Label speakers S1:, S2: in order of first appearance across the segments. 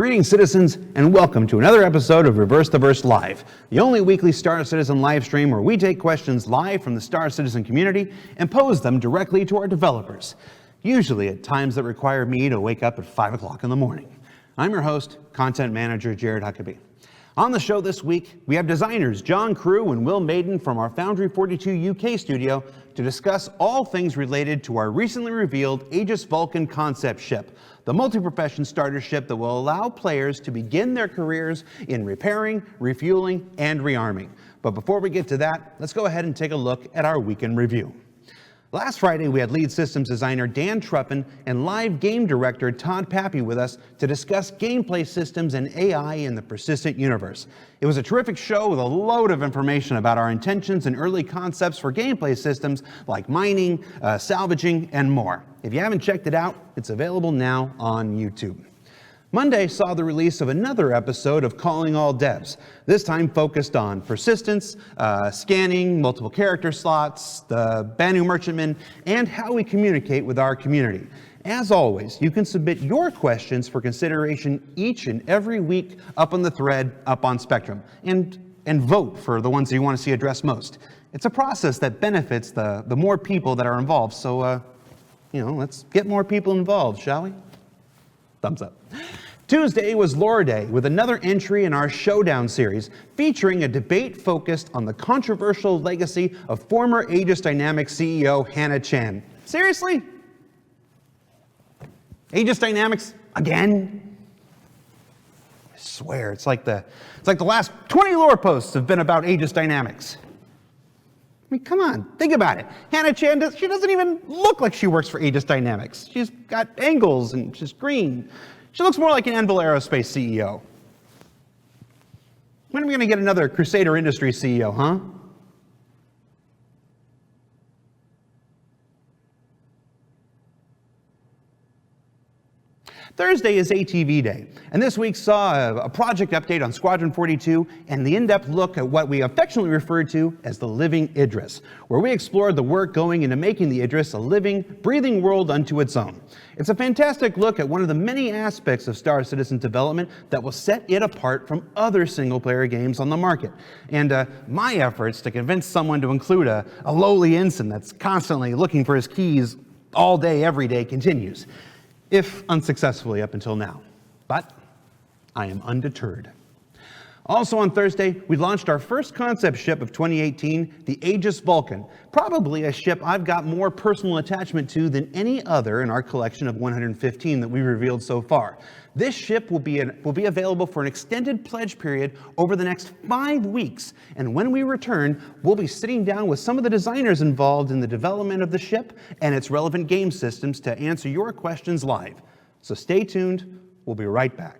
S1: Greetings, citizens, and welcome to another episode of Reverse the Verse Live, the only weekly Star Citizen live stream where we take questions live from the Star Citizen community and pose them directly to our developers, usually at times that require me to wake up at 5 o'clock in the morning. I'm your host, Content Manager Jared Huckabee. On the show this week, we have designers John Crewe and Will Maiden from our Foundry 42 UK studio to discuss all things related to our recently revealed Aegis Vulcan concept ship, the multi-profession starter ship that will allow players to begin their careers in repairing, refueling, and rearming. But before we get to that, let's go ahead and take a look at our weekend review. Last Friday, we had lead systems designer Dan Truppen and live game director Todd Pappy with us to discuss gameplay systems and AI in the persistent universe. It was a terrific show with a load of information about our intentions and early concepts for gameplay systems like mining, salvaging, and more. If you haven't checked it out, it's available now on YouTube. Monday saw the release of another episode of Calling All Devs, this time focused on persistence, scanning, multiple character slots, the Banu Merchantman, and how we communicate with our community. As always, you can submit your questions for consideration each and every week up on the thread, up on Spectrum, and vote for the ones that you want to see addressed most. It's a process that benefits the more people that are involved, so let's get more people involved, shall we? Thumbs up. Tuesday was Lore Day with another entry in our Showdown series featuring a debate focused on the controversial legacy of former Aegis Dynamics CEO Hannah Chan. Seriously? Aegis Dynamics again? I swear, it's like the last 20 lore posts have been about Aegis Dynamics. I mean, come on, think about it. Hannah Chan, she doesn't even look like she works for Aegis Dynamics. She's got angles and she's green. She looks more like an Anvil Aerospace CEO. When are we going to get another Crusader Industries CEO, huh? Thursday is ATV Day, and this week saw a project update on Squadron 42 and the in-depth look at what we affectionately refer to as the Living Idris, where we explored the work going into making the Idris a living, breathing world unto its own. It's a fantastic look at one of the many aspects of Star Citizen development that will set it apart from other single-player games on the market. And my efforts to convince someone to include a lowly ensign that's constantly looking for his keys all day, every day continues. If unsuccessfully up until now. But I am undeterred. Also on Thursday, we launched our first concept ship of 2018, the Aegis Vulcan, probably a ship I've got more personal attachment to than any other in our collection of 115 that we revealed so far. This ship will be available for an extended pledge period over the next 5 weeks, and when we return, we'll be sitting down with some of the designers involved in the development of the ship and its relevant game systems to answer your questions live. So stay tuned, we'll be right back.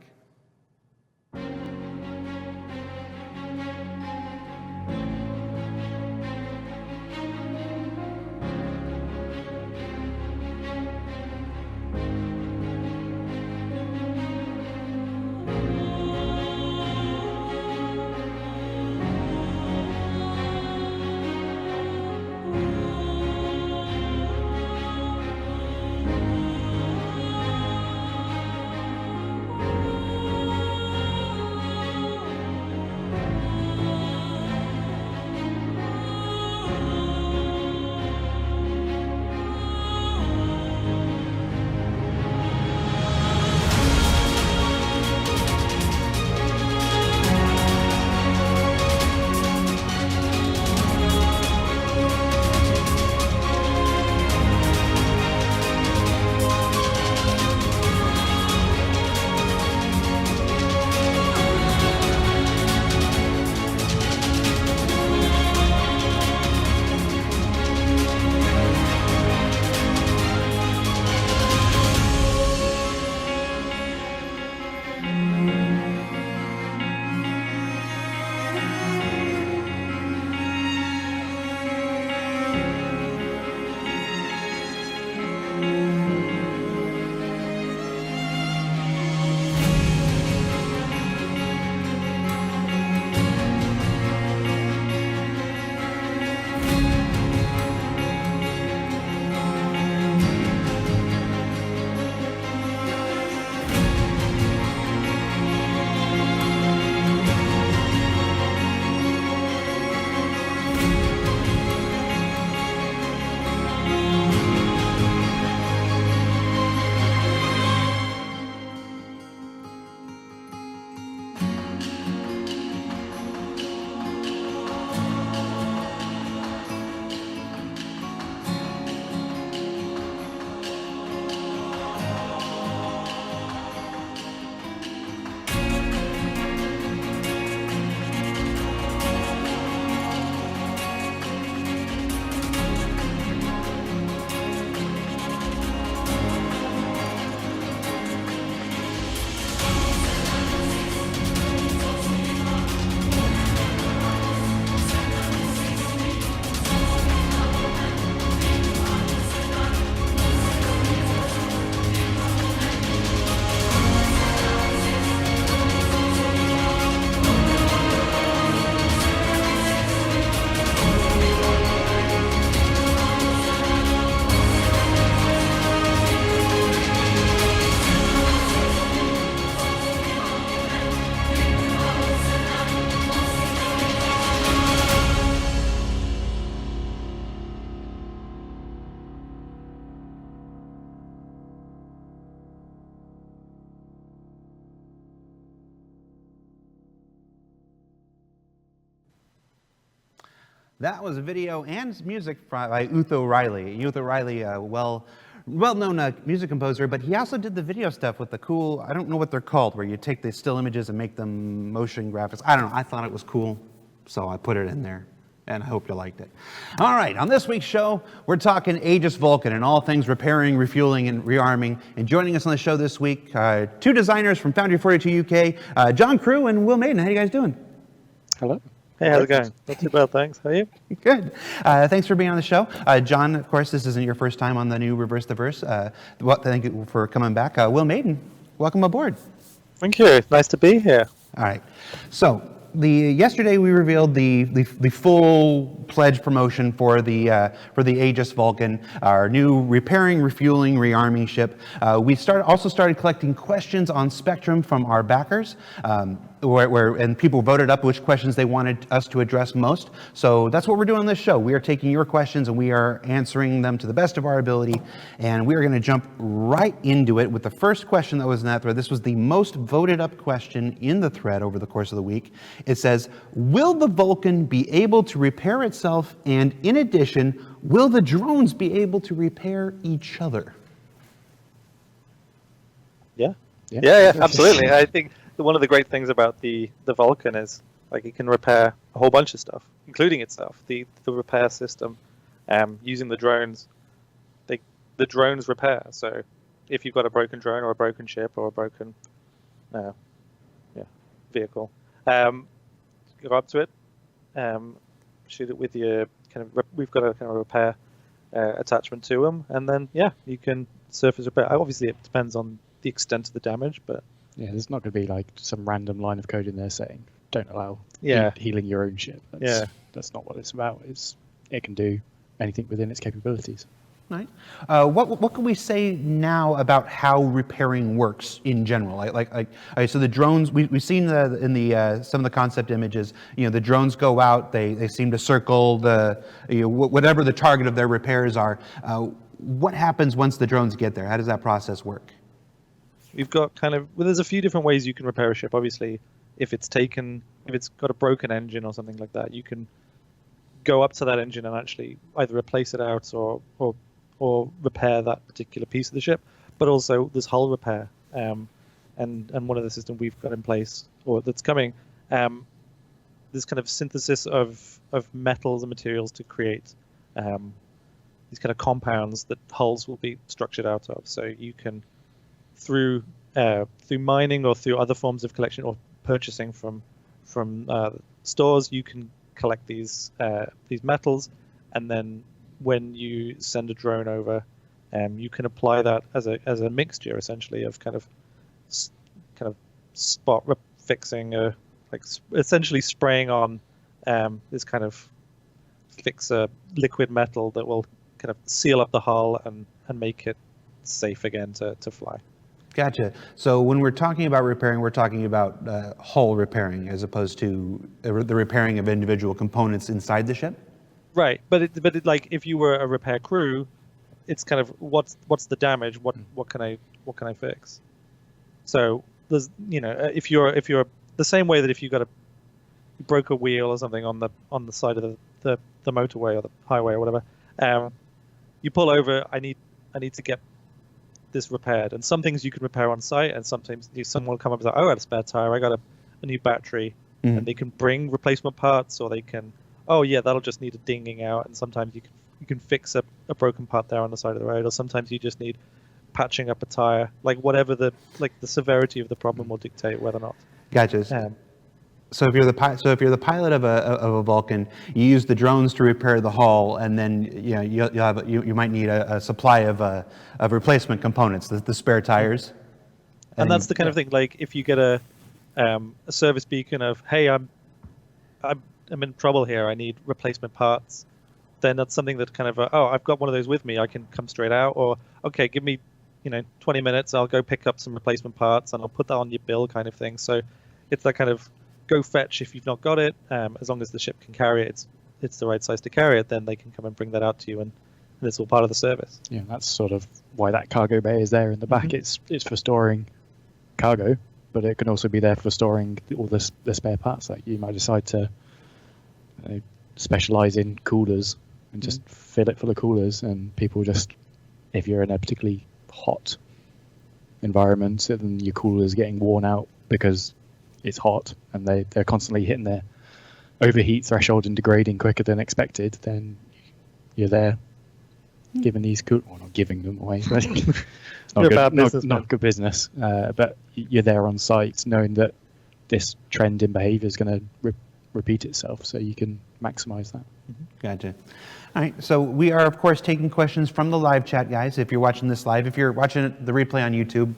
S1: That was a video and music by Utho Riley. Utho Riley, well-known music composer, but he also did the video stuff with the cool, I don't know what they're called, where you take the still images and make them motion graphics. I don't know, I thought it was cool, so I put it in there, and I hope you liked it. All right, on this week's show, we're talking Aegis Vulcan and all things repairing, refueling, and rearming. And joining us on the show this week, two designers from Foundry 42 UK, John Crewe and Will Maiden. How you guys doing?
S2: Hello. Hey, how's it going? Not too bad, thanks. How are you?
S1: Good. Thanks for being on the show. John, of course, this isn't your first time on the new Reverse the Verse. Thank you for coming back. Will Maiden, welcome aboard.
S2: Thank you. Nice to be here.
S1: All right. So, yesterday we revealed the full pledge promotion for the Aegis Vulcan, our new repairing, refueling, rearming ship. We also started collecting questions on Spectrum from our backers, and people voted up which questions they wanted us to address most. So that's what we're doing on this show. We are taking your questions and we are answering them to the best of our ability. And we are going to jump right into it with the first question that was in that thread. This was the most voted up question in the thread over the course of the week. It says, will the Vulcan be able to repair itself? And in addition, will the drones be able to repair each other?
S2: Yeah, absolutely. I think one of the great things about the Vulcan is like it can repair a whole bunch of stuff, including itself. The repair system, using the drones, the drones repair. So if you've got a broken drone or a broken ship or a broken vehicle, go up to it, shoot it with your we've got a kind of repair attachment to them, and then you can surface repair. Obviously, it depends on the extent of the damage, but
S3: yeah, there's not going to be like some random line of code in there saying don't allow healing your own ship. That's not what it's about. It can do anything within its capabilities.
S1: Right. What can we say now about how repairing works in general? So the drones, we've seen in the some of the concept images. The drones go out. They seem to circle whatever the target of their repairs are. What happens once the drones get there? How does that process work?
S2: We've got there's a few different ways you can repair a ship. Obviously, if it's got a broken engine or something like that, you can go up to that engine and actually either replace it out or repair that particular piece of the ship. But also there's hull repair, and one of the systems we've got in place or that's coming, this kind of synthesis of metals and materials to create these kind of compounds that hulls will be structured out of. So you can through mining or through other forms of collection or purchasing from stores, you can collect these metals, and then when you send a drone over, you can apply that as a mixture essentially of kind of spot fixing, essentially spraying on this kind of fixer liquid metal that will kind of seal up the hull and make it safe again to fly.
S1: Gotcha. So when we're talking about repairing, we're talking about hull repairing as opposed to the repairing of individual components inside the ship?
S2: Right, but like if you were a repair crew, it's kind of what's the damage? What can I fix? So there's if you're the same way that if you broke a wheel or something on the side of the motorway or the highway or whatever, you pull over. I need to get this repaired, and some things you can repair on site, and sometimes someone will come up and say, oh, I got a spare tire, I got a new battery, and they can bring replacement parts, or they can, that'll just need a dinging out, and sometimes you can fix a broken part there on the side of the road, or sometimes you just need patching up a tire, like whatever the severity of the problem will dictate whether or not.
S1: Gotcha. So if you're the pilot of a Vulcan, you use the drones to repair the hull, and then you might need a supply of replacement components, the spare tires.
S2: And that's the kind of thing. Like if you get a service beacon of, hey, I'm in trouble here, I need replacement parts, then that's something that kind of I've got one of those with me, I can come straight out, or okay, give me 20 minutes, I'll go pick up some replacement parts and I'll put that on your bill kind of thing. So it's that kind of go fetch if you've not got it, as long as the ship can carry it, it's the right size to carry it, then they can come and bring that out to you, and it's all part of the service.
S3: Yeah, that's sort of why that cargo bay is there in the back. Mm-hmm. It's for storing cargo, but it can also be there for storing all the spare parts that you might decide to specialize in coolers and just fill it full of coolers, and people just, if you're in a particularly hot environment, then your cooler is getting worn out because it's hot and they're constantly hitting their overheat threshold and degrading quicker than expected, then you're there giving these well, not giving them away, but not good business, but you're there on site knowing that this trend in behavior is going to repeat itself, so you can maximize that.
S1: Gotcha. All right, so we are, of course, taking questions from the live chat, guys. If you're watching this live, if you're watching the replay on YouTube,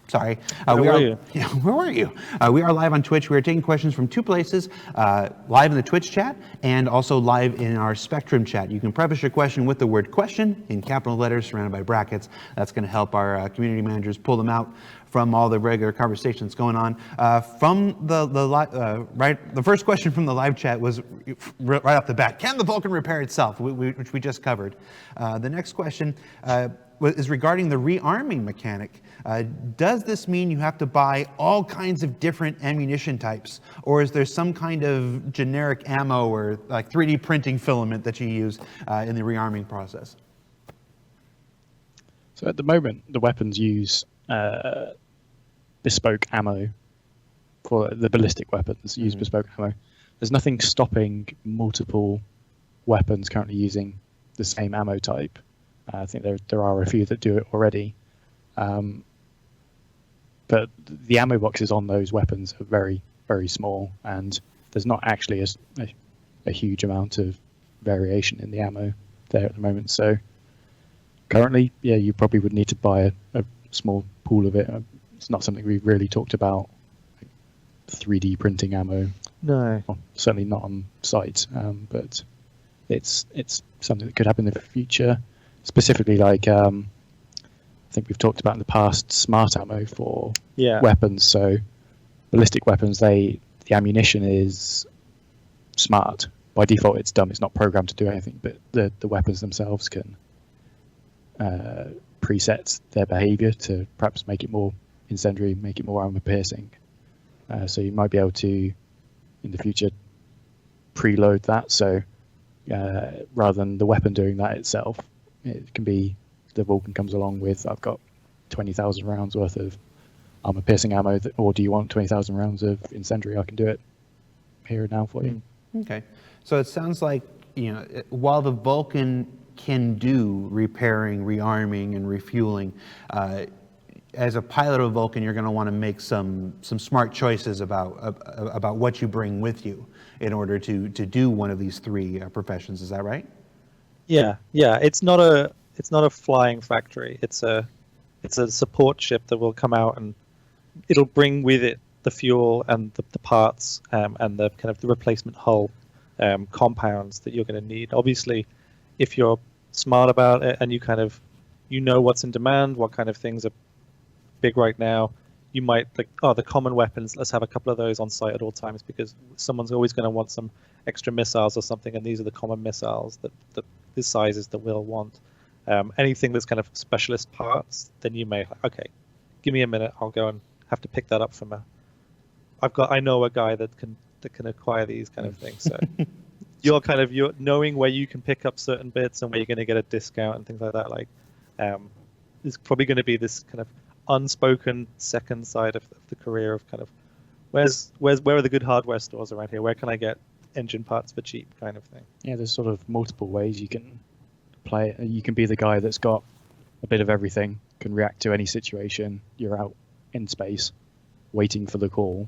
S1: sorry.
S2: Where were you?
S1: Yeah, where were you? We are live on Twitch. We are taking questions from 2 places, live in the Twitch chat and also live in our Spectrum chat. You can preface your question with the word question in capital letters surrounded by brackets. That's going to help our community managers pull them out from all the regular conversations going on. From the first question from the live chat was right off the bat: can the Vulcan repair itself? Which we just covered. The next question is regarding the rearming mechanic. Does this mean you have to buy all kinds of different ammunition types, or is there some kind of generic ammo or like 3D printing filament that you use in the rearming process?
S3: So at the moment, the weapons use bespoke ammo. For the ballistic weapons, use bespoke ammo. There's nothing stopping multiple weapons currently using the same ammo type. I think there are a few that do it already. But the ammo boxes on those weapons are very, very small, and there's not actually a huge amount of variation in the ammo there at the moment. So currently, yeah, you probably would need to buy a small pool of it. It's not something we've really talked about, like 3D printing ammo.
S2: No.
S3: Well, certainly not on site, but it's something that could happen in the future. Specifically, like I think we've talked about in the past, smart ammo for weapons. So ballistic weapons, the ammunition is smart. By default, it's dumb. It's not programmed to do anything, but the weapons themselves can preset their behavior to perhaps make it more incendiary, make it more armor piercing. So you might be able to, in the future, preload that. So rather than the weapon doing that itself, it can be the Vulcan comes along with, I've got 20,000 rounds worth of armor piercing ammo, or do you want 20,000 rounds of incendiary? I can do it here and now for you.
S1: Okay, so it sounds like, while the Vulcan can do repairing, rearming, and refueling, as a pilot of a Vulcan, you're going to want to make some smart choices about what you bring with you in order to do one of these 3 professions. Is that right?
S2: Yeah. It's not a flying factory. It's a support ship that will come out, and it'll bring with it the fuel and the parts and the kind of the replacement hull compounds that you're going to need. Obviously, if you're smart about it and you know what's in demand, what kind of things are big right now, you might the common weapons, let's have a couple of those on site at all times, because someone's always going to want some extra missiles or something, and these are the common missiles that the sizes that we'll want. Anything that's kind of specialist parts, then you may, okay, give me a minute, I'll go and have to pick that up from I know a guy that can acquire these kind of things. So you're knowing where you can pick up certain bits and where you're going to get a discount and things like that. Like there's probably going to be this kind of unspoken second side of the career of kind of where are the good hardware stores around here? Where can I get engine parts for cheap, kind of thing?
S3: Yeah, there's sort of multiple ways you can play it. You can be the guy that's got a bit of everything, can react to any situation. You're out in space waiting for the call,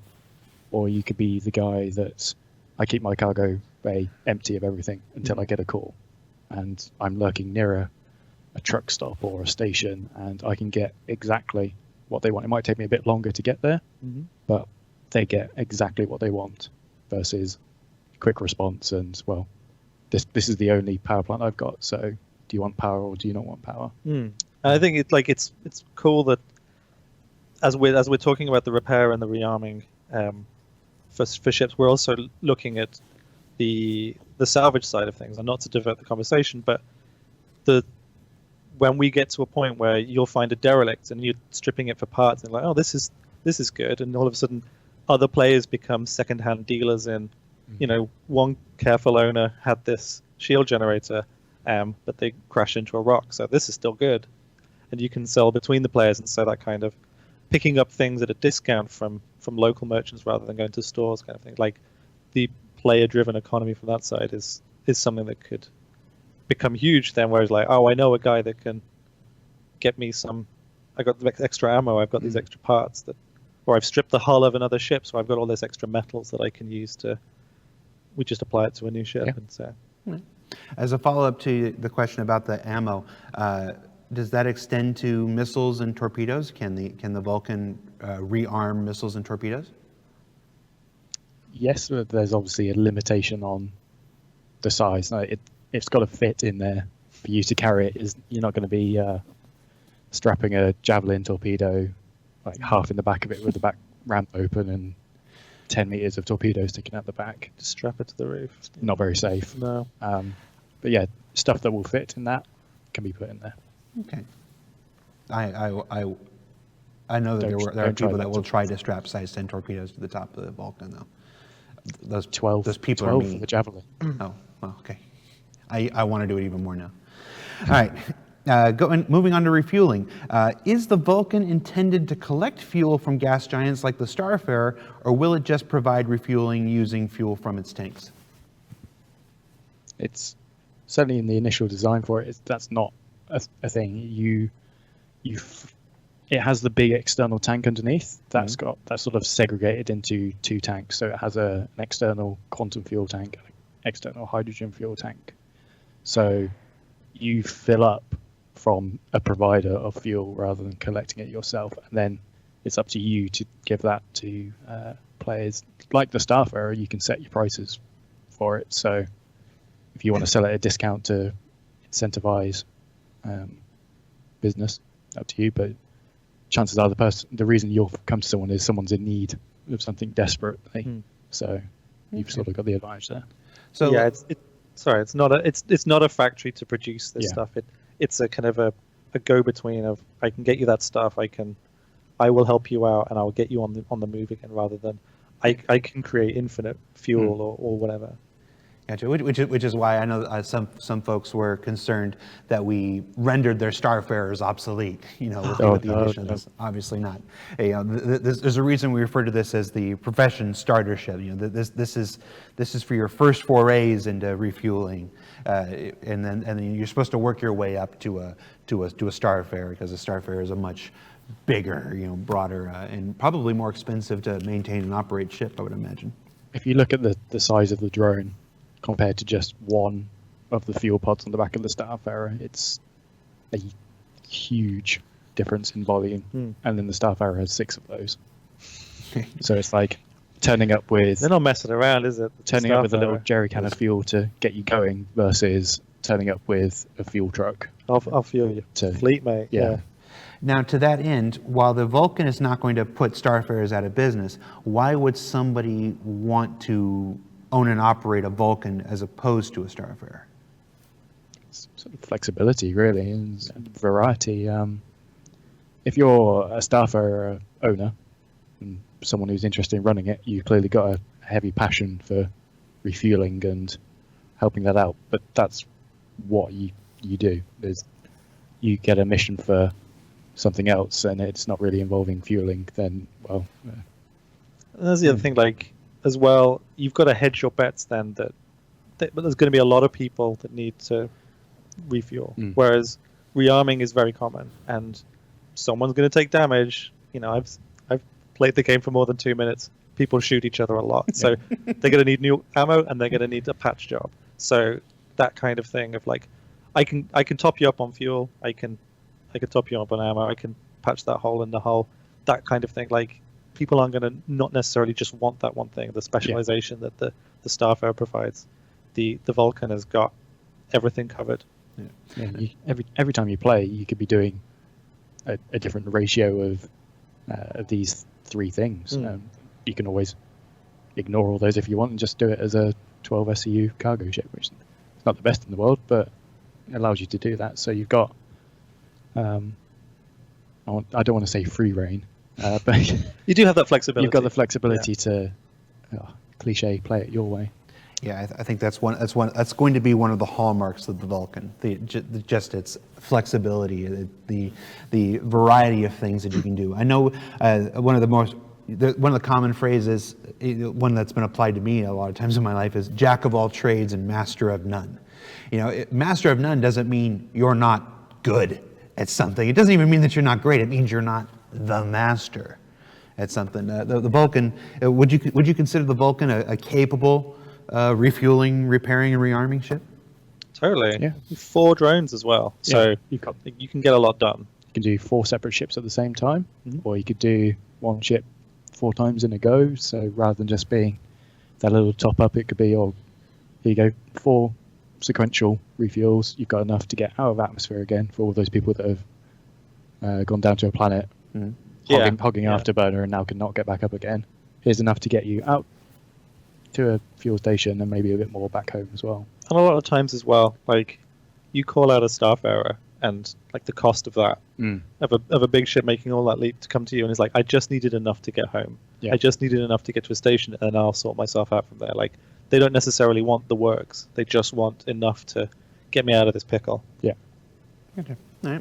S3: or you could be the guy that's, I keep my cargo bay empty of everything until I get a call, and I'm lurking near a truck stop or a station, and I can get exactly what they want. It might take me a bit longer to get there, but they get exactly what they want, versus quick response and, well, this is the only power plant I've got, so do you want power or do you not want power?
S2: And I think it's cool that as we're talking about the repair and the rearming for ships, we're also looking at the salvage side of things, and not to divert the conversation, but when we get to a point where you'll find a derelict and you're stripping it for parts and like, oh, this is good, and all of a sudden other players become second-hand dealers in you know, one careful owner had this shield generator, but they crashed into a rock, so this is still good. And you can sell between the players, and so that kind of picking up things at a discount from local merchants rather than going to stores kind of thing. Like the player-driven economy from that side is something that could become huge then, whereas like, oh, I know a guy that can get me some, I got the extra ammo, I've got these extra parts that, or I've stripped the hull of another ship, so I've got all this extra metals that I can use to, we just apply it to a new ship. And so.
S1: As a follow-up to the question about the ammo, does that extend to missiles and torpedoes? Can the Vulcan rearm missiles and torpedoes?
S3: Yes, but there's obviously a limitation on the size. It's got to fit in there for you to carry it. You're not going to be strapping a javelin torpedo like half in the back of it with the back ramp open and 10 meters of torpedoes sticking out the back.
S2: Just strap it to the roof.
S3: Not very safe.
S2: No.
S3: But yeah, stuff that will fit in that can be put in there.
S1: Okay. I know that there are people that will try to strap size 10 torpedoes to the top of the Vulcan, though. Those
S3: 12.
S1: Those people
S3: 12
S1: are mean.
S3: for the javelin.
S1: Oh, well, okay. I want to do it even more now. All right. Moving on to refueling. Is the Vulcan intended to collect fuel from gas giants like the Starfarer, or will it just provide refueling using fuel from its tanks?
S3: It's certainly in the initial design for it. That's not a thing. It has the big external tank underneath. That's sort of segregated into two tanks. So it has an external quantum fuel tank, and an external hydrogen fuel tank. So you fill up from a provider of fuel rather than collecting it yourself, and then it's up to you to give that to players. Like the Starfarer, you can set your prices for it. So if you want to sell it at a discount to incentivize business, up to you. But chances are the reason you'll come to someone is someone's in need of something desperately. So you've sort of got the advantage there.
S2: So yeah, it's not a factory to produce this stuff. It's a kind of a go-between of, I can get you that stuff, I will help you out, and I'll get you on the move again, rather than I can create infinite fuel or whatever.
S1: Gotcha. Which is why I know some folks were concerned that we rendered their Starfarers obsolete. You know, with the addition of this. Obviously not. There's a reason we refer to this as the profession starter ship. You know, this is for your first forays into refueling, and then you're supposed to work your way up to a Starfarer, because a Starfarer is a much bigger, broader, and probably more expensive to maintain and operate ship, I would imagine.
S3: If you look at the size of the drone compared to just one of the fuel pods on the back of the Starfarer, it's a huge difference in volume. And then the Starfarer has 6 of those. So it's like turning up with...
S2: They're not messing around, is it?
S3: Turning up with a little jerry can of fuel to get you going versus turning up with a fuel truck.
S2: I'll fuel you. Fleet, mate.
S3: Yeah.
S1: Now, to that end, while the Vulcan is not going to put Starfarers out of business, why would somebody want to own and operate a Vulcan as opposed to a Starfarer?
S3: It's sort of flexibility, really, and variety. If you're a Starfarer owner and someone who's interested in running it, you've clearly got a heavy passion for refueling and helping that out. But that's what you do. You get a mission for something else, and it's not really involving fueling, then, well...
S2: And that's the other thing, like, as well, you've got to hedge your bets then, but there's going to be a lot of people that need to refuel, whereas rearming is very common, and someone's going to take damage. I've played the game for more than 2 minutes. People shoot each other a lot, so they're going to need new ammo, and they're going to need a patch job. So that kind of thing of like, I can top you up on fuel, I can top you up on ammo, I can patch that hole in the hull, that kind of thing. Like, people aren't going to not necessarily just want that one thing, the specialization that the Starfarer provides. The Vulcan has got everything covered.
S3: Every time you play, you could be doing a different ratio of these 3 things. You can always ignore all those if you want and just do it as a 12 SCU cargo ship, which is not the best in the world, but it allows you to do that. So you've got, I don't want to say free reign, but
S2: you do have that flexibility.
S3: You've got the flexibility to, cliche, play it your way.
S1: Yeah, I think that's going to be one of the hallmarks of the Vulcan. Just its flexibility, the variety of things that you can do. I know one of the common phrases, one that's been applied to me a lot of times in my life, is jack of all trades and master of none. Master of none doesn't mean you're not good at something. It doesn't even mean that you're not great. It means you're not the master at something. The Vulcan, would you consider the Vulcan a capable refueling, repairing, and rearming ship?
S2: Totally.
S3: Yeah.
S2: 4 drones as well, so
S3: you
S2: can get a lot done.
S3: You can do 4 separate ships at the same time,
S2: Mm-hmm.
S3: or you could do one ship 4 times in a go. So rather than just being that little top up, it could be, here you go, 4 sequential refuels. You've got enough to get out of atmosphere again for all those people that have gone down to a planet, hogging afterburner and now cannot get back up again. Here's enough to get you out to a fuel station and maybe a bit more back home as well.
S2: And a lot of times as well, like, you call out a Starfarer and like the cost of that of a big ship making all that leap to come to you, and it's like, I just needed enough to get home.
S3: Yeah.
S2: I just needed enough to get to a station, and I'll sort myself out from there. Like, they don't necessarily want the works; they just want enough to get me out of this pickle.
S3: Yeah.
S1: Okay. All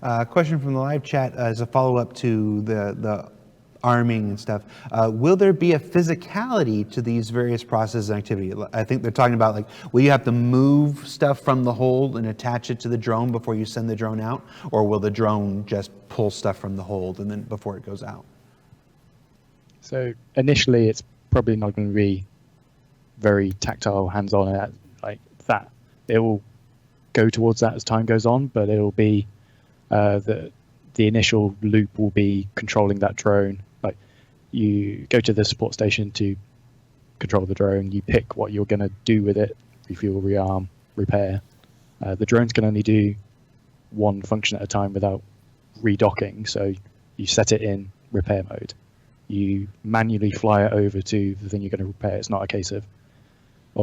S1: right. Question from the live chat as a follow-up to the arming and stuff. Will there be a physicality to these various processes and activity? I think they're talking about, like, will you have to move stuff from the hold and attach it to the drone before you send the drone out, or will the drone just pull stuff from the hold and then before it goes out?
S3: So initially, it's probably not going to be very tactile, hands-on like that. It will go towards that as time goes on, but it will be the initial loop will be controlling that drone. Like, you go to the support station to control the drone, you pick what you're going to do with it, refuel, rearm, repair. The drones can only do one function at a time without redocking, so you set it in repair mode. You manually fly it over to the thing you're going to repair. It's not a case of,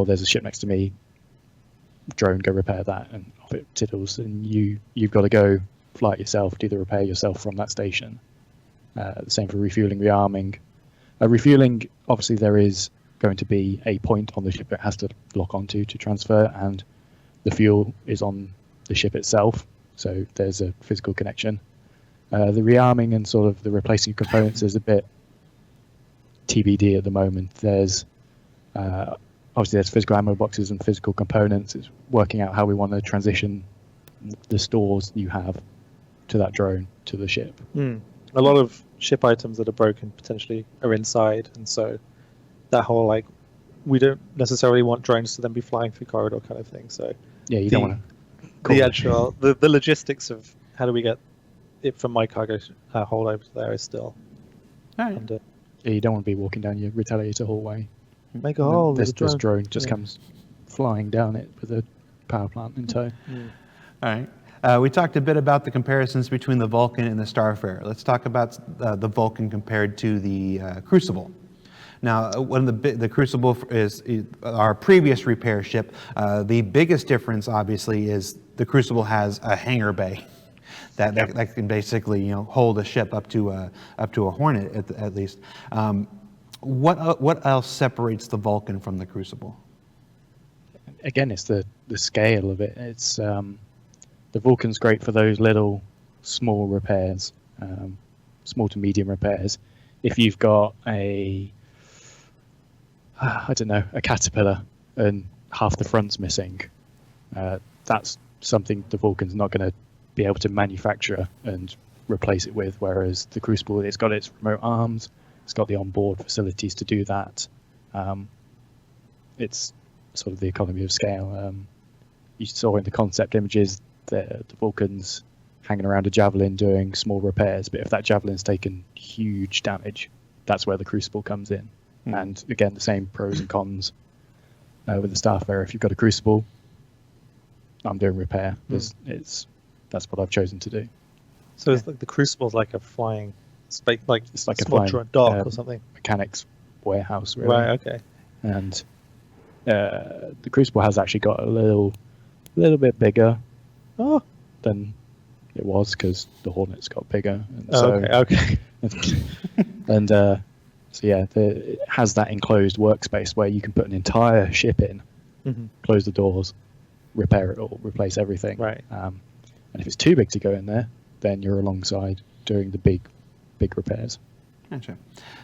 S3: there's a ship next to me, drone, go repair that, and off it tiddles, and you've got to go fly it yourself, do the repair yourself from that station. The same for refueling, rearming. Refueling, obviously there is going to be a point on the ship it has to lock onto to transfer, and the fuel is on the ship itself, so there's a physical connection. The rearming and sort of the replacing components is a bit TBD at the moment. There's obviously there's physical ammo boxes and physical components. It's working out how we want to transition the stores you have to that drone, to the ship.
S2: A lot of ship items that are broken potentially are inside, and so that whole, like, we don't necessarily want drones to then be flying through corridor kind of thing. So
S3: Yeah, you don't want to.
S2: the actual the logistics of how do we get it from my cargo hold over there is still.
S1: All right.
S2: And,
S3: Yeah, you don't want to be walking down your Retaliator hallway.
S2: make a hole.
S3: This drone just comes flying down it with a power plant in tow.
S1: All right. We talked a bit about the comparisons between the Vulcan and the Starfarer. Let's talk about the Vulcan compared to the Crucible. Now, the Crucible is our previous repair ship. The biggest difference, obviously, is the Crucible has a hangar bay that can basically hold a ship up to a Hornet at least. What else separates the Vulcan from the Crucible?
S3: Again, it's the scale of it. It's the Vulcan's great for those little small repairs, small to medium repairs. If you've got a caterpillar and half the front's missing, that's something the Vulcan's not going to be able to manufacture and replace it with, whereas the Crucible, it's got its remote arms, it's got the onboard facilities to do that. It's sort of the economy of scale. You saw in the concept images the Vulcan's hanging around a Javelin doing small repairs, but if that Javelin's taken huge damage, that's where the Crucible comes in. And again, the same pros and cons with the Starfarer. If you've got a Crucible, I'm doing repair. That's what I've chosen to do.
S2: So it's like the Crucible's like a flying space, like
S3: It's like a
S2: small
S3: flying
S2: dock or something.
S3: mechanics warehouse, really.
S2: Right. Okay.
S3: And the Crucible has actually got a little bit bigger than it was because the Hornets got bigger. And
S2: Okay.
S3: and So yeah, it has that enclosed workspace where you can put an entire ship in, close the doors, repair it all, replace everything.
S2: Right.
S3: And if it's too big to go in there, then you're alongside doing the big repairs.
S1: Gotcha.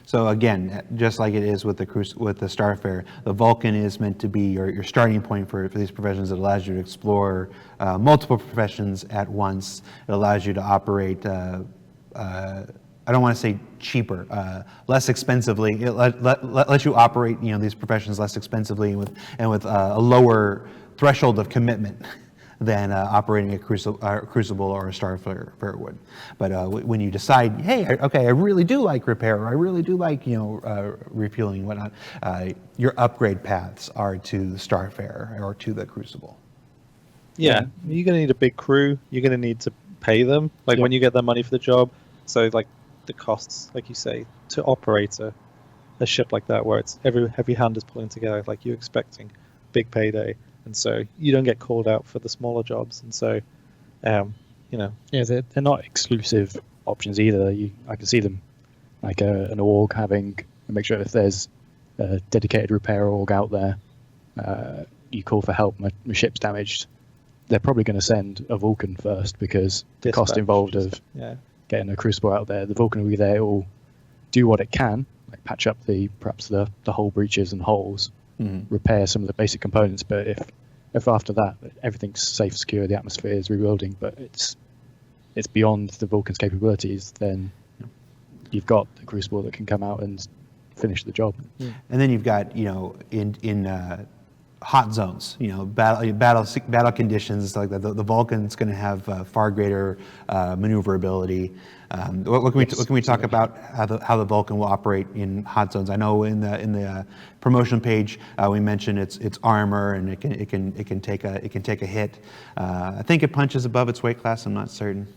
S1: So again, just like it is with the Starfare, the Vulcan is meant to be your starting point for these professions. It allows you to explore multiple professions at once. It allows you to operate. I don't want to say cheaper, less expensively. It lets you operate, these professions less expensively and with a lower threshold of commitment than operating a Crucible or a Starfare would. But when you decide, hey, okay, I really do like repair, or I really do like refueling and whatnot, your upgrade paths are to the Starfare or to the Crucible.
S2: Yeah, you're going to need a big crew. You're going to need to pay them, when you get their money for the job. So the costs, like you say, to operate a ship like that, where it's every hand is pulling together, like you're expecting big payday. And so you don't get called out for the smaller jobs. And so,
S3: Yeah, they're not exclusive options either. I can see them like an org having, make sure if there's a dedicated repair org out there, you call for help, my ship's damaged, they're probably going to send a Vulcan first, because the cost involved of getting a Crucible out there, the Vulcan will be there, it will do what it can, like patch up perhaps the hull breaches and holes, repair some of the basic components. But if after that everything's safe, secure, the atmosphere is rebuilding, but it's beyond the Vulcan's capabilities, then you've got the Crucible that can come out and finish the job.
S1: And then you've got in hot zones, battle conditions like that. The Vulcan's going to have far greater maneuverability. What can we talk about how the Vulcan will operate in hot zones? I know in the promotion page we mentioned its armor, and it can take a hit. I think it punches above its weight class. I'm not certain.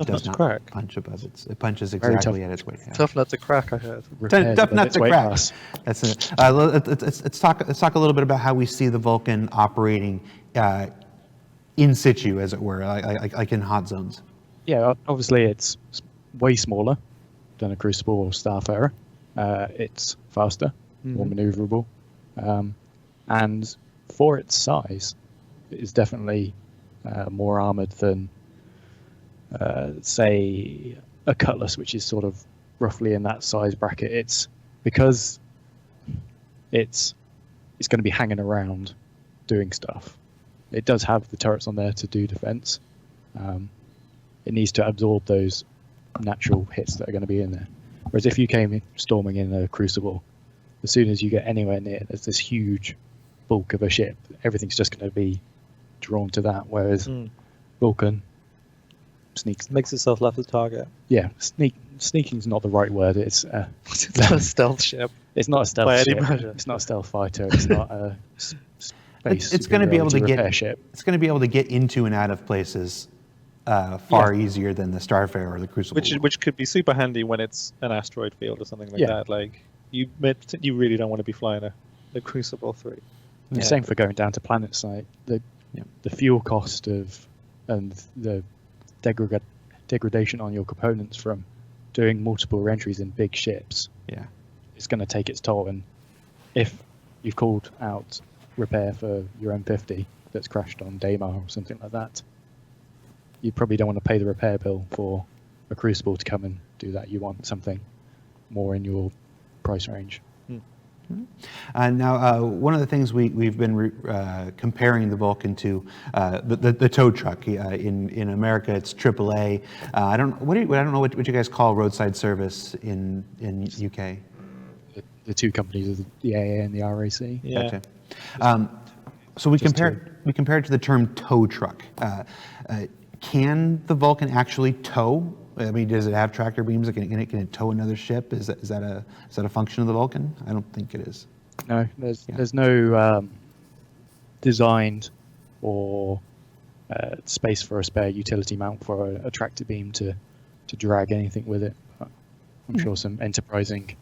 S1: It does not
S2: crack.
S1: punch above it punches exactly at its weight. Yeah.
S2: Tough nut to crack, I heard.
S1: Tough nut to crack. That's it. Let's talk a little bit about how we see the Vulcan operating in situ, as it were, like in hot zones.
S3: Yeah, obviously it's way smaller than a Crucible or Starfarer. It's faster, more maneuverable, and for its size, it is definitely more armored than, say, a Cutlass, which is sort of roughly in that size bracket. It's because it's going to be hanging around doing stuff. It does have the turrets on there to do defense. It needs to absorb those natural hits that are going to be in there. Whereas if you came storming in a Crucible, as soon as you get anywhere near, there's this huge bulk of a ship. Everything's just going to be drawn to that. Whereas Vulcan
S2: makes itself left the target.
S3: Yeah, sneaking's not the right word. It's
S2: not a stealth ship.
S3: It's not a stealth
S2: by
S3: ship.
S2: any measure.
S3: It's not a stealth fighter. It's not a space.
S1: It's going to be able to
S3: repair ship.
S1: It's going to be able to get into and out of places far easier than the Starfare or the Crucible.
S2: Which could be super handy when it's an asteroid field or something like that. Like you really don't want to be flying a Crucible through.
S3: The same for going down to planets. Like the fuel cost and the degradation on your components from doing multiple reentries in big ships.
S1: Yeah,
S3: it's going to take its toll. And if you've called out repair for your M50 that's crashed on Daymar or something like that, you probably don't want to pay the repair bill for a Crucible to come and do that. You want something more in your price range.
S1: Now, one of the things we've been comparing the Vulcan to the tow truck. In America, it's AAA. I don't know what you guys call roadside service in UK.
S3: The two companies are the AA and the RAC.
S2: Yeah.
S1: Gotcha. So we compared to the term tow truck. Can the Vulcan actually tow? I mean, does it have tractor beams? Can it tow another ship? Is that a function of the Vulcan? I don't think it is.
S3: No, there's no designed or space for a spare utility mount for a tractor beam to drag anything with it. I'm sure some enterprising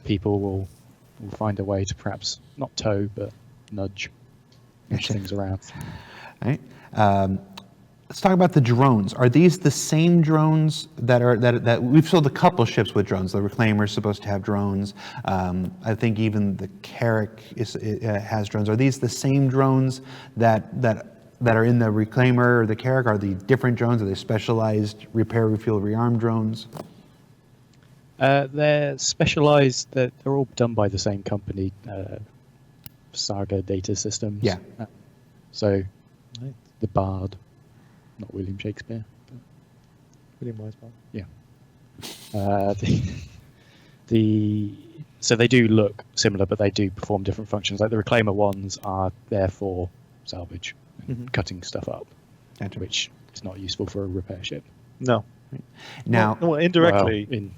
S3: people will find a way to perhaps not tow but nudge things around.
S1: All right. Let's talk about the drones. Are these the same drones that we've sold a couple ships with drones? The Reclaimer is supposed to have drones. I think even the Carrack has drones. Are these the same drones that are in the Reclaimer or the Carrack? Are they different drones? Are they specialized repair, refuel, rearm drones?
S3: They're specialized. They're all done by the same company, Saga Data Systems.
S1: Yeah.
S3: So the Bard. Not William Shakespeare. But
S2: William Weisbach.
S3: yeah. So they do look similar, but they do perform different functions. Like the Reclaimer ones are there for salvage, and cutting stuff up,
S1: Gotcha.
S3: which is not useful for a repair ship.
S2: No.
S1: Now,
S2: Well, indirectly,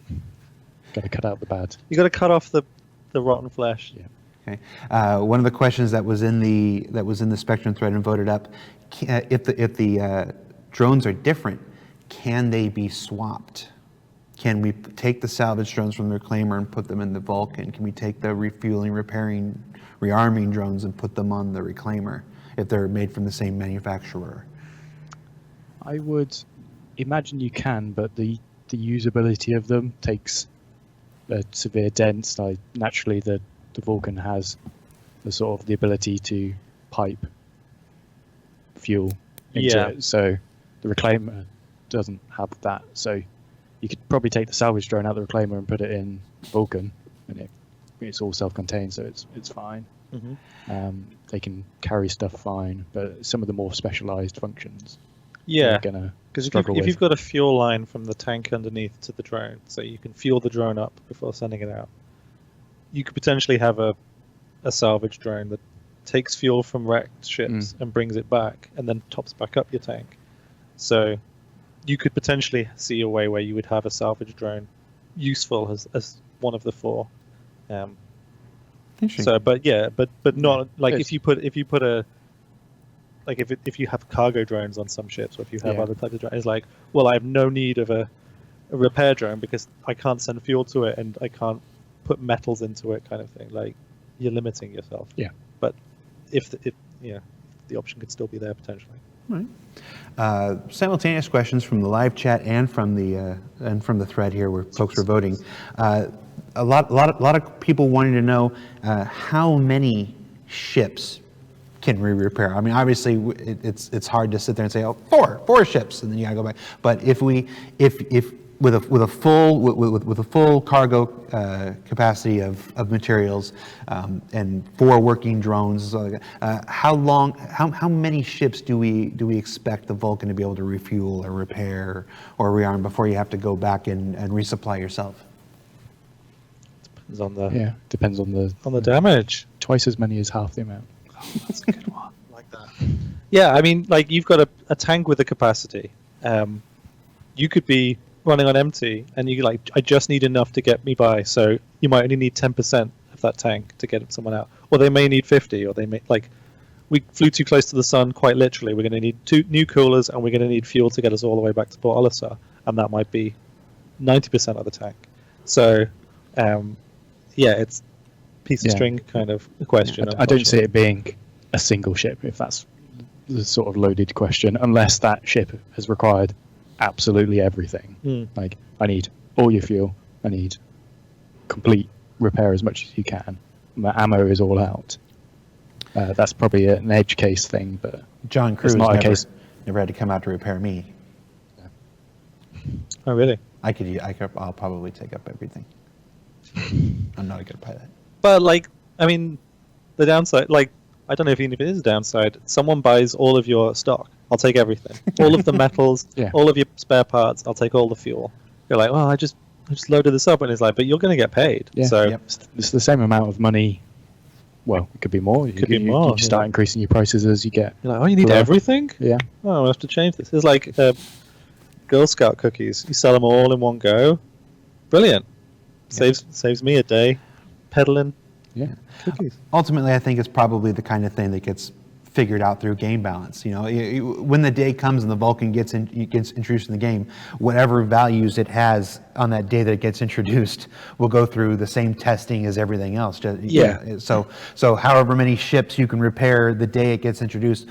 S3: Got to cut out the bad.
S2: you got to cut off the rotten flesh.
S3: Yeah.
S1: okay. One of the questions that was in the Spectrum thread and voted up: if the drones are different, can they be swapped? Can we take the salvage drones from the Reclaimer and put them in the Vulcan? Can we take the refueling, repairing, rearming drones and put them on the Reclaimer if they're made from the same manufacturer?
S3: I would imagine you can, but the usability of them takes a severe dent. Like naturally, the Vulcan has the sort of the ability to pipe fuel into
S2: Yeah.
S3: it, so the Reclaimer doesn't have that. So you could probably take the salvage drone out of the Reclaimer and put it in Vulcan, and it's all self-contained, so it's fine. They can carry stuff fine, but some of the more specialized functions,
S2: Yeah.
S3: they're gonna
S2: Because
S3: struggle
S2: if
S3: with.
S2: you've got a fuel line from the tank underneath to the drone, so you can fuel the drone up before sending it out, you could potentially have a salvage drone that takes fuel from wrecked ships and brings it back, and then tops back up your tank. So you could potentially see a way where you would have a salvage drone useful as one of the four.
S1: Interesting.
S2: So, but not like
S3: Yes.
S2: if you put a like if you have cargo drones on some ships, or if you have
S3: Yeah.
S2: other types of drones, it's like, well, I have no need of a repair drone because I can't send fuel to it and I can't put metals into it, kind of thing. Like, you're limiting yourself.
S3: Yeah.
S2: But if the option could still be there potentially.
S1: Simultaneous questions from the live chat and from the thread here where folks were voting. A lot of people wanting to know how many ships can we repair. I mean, obviously it's hard to sit there and say, oh, four ships, and then you gotta go back. But if with a full cargo capacity of materials and 4 working drones, how many ships do we expect the Vulcan to be able to refuel or repair or rearm before you have to go back and resupply yourself?
S2: Depends on the
S3: Depends on the
S2: damage.
S3: twice as many as half the amount.
S2: That's a good one. Like that. Yeah, I mean, like, you've got a tank with a capacity. You could be running on empty, and you like, I just need enough to get me by. So you might only need 10% of that tank to get someone out, or they may need 50, or they may we flew too close to the sun. Quite literally, we're going to need 2 new coolers, and we're going to need fuel to get us all the way back to Port Olisar, and that might be 90% of the tank. So, it's piece of string kind of question.
S3: I don't see it being a single ship, if that's the sort of loaded question, unless that ship has required absolutely everything. Like, I need all your fuel, I need complete repair as much as you can, my ammo is all out. That's probably an edge case thing, but
S1: John Crewe
S3: not a case.
S1: never had to come out to repair me.
S2: Oh, really?
S1: I'll probably take up everything. I'm not a good pilot.
S2: But, like, I mean, the downside, like, I don't know even if it is a downside. Someone buys all of your stock, I'll take everything. All of the metals, all of your spare parts, I'll take all the fuel. You're like, well, I just loaded this up, and it's like, but you're going to get paid.
S3: Yeah.
S2: So
S3: It's the same amount of money. Well, it could be more.
S2: Could be more,
S3: You start increasing your prices as you get.
S2: you're like, oh, you need
S3: below.
S2: everything?
S3: Yeah.
S2: Oh, I have to change this. It's like Girl Scout cookies. You sell them all in one go. Brilliant. Saves me a day peddling
S3: Yeah.
S2: cookies.
S1: Ultimately, I think it's probably the kind of thing that gets figured out through game balance. When the day comes and the Vulcan gets introduced in the game, whatever values it has on that day that it gets introduced will go through the same testing as everything else. So however many ships you can repair the day it gets introduced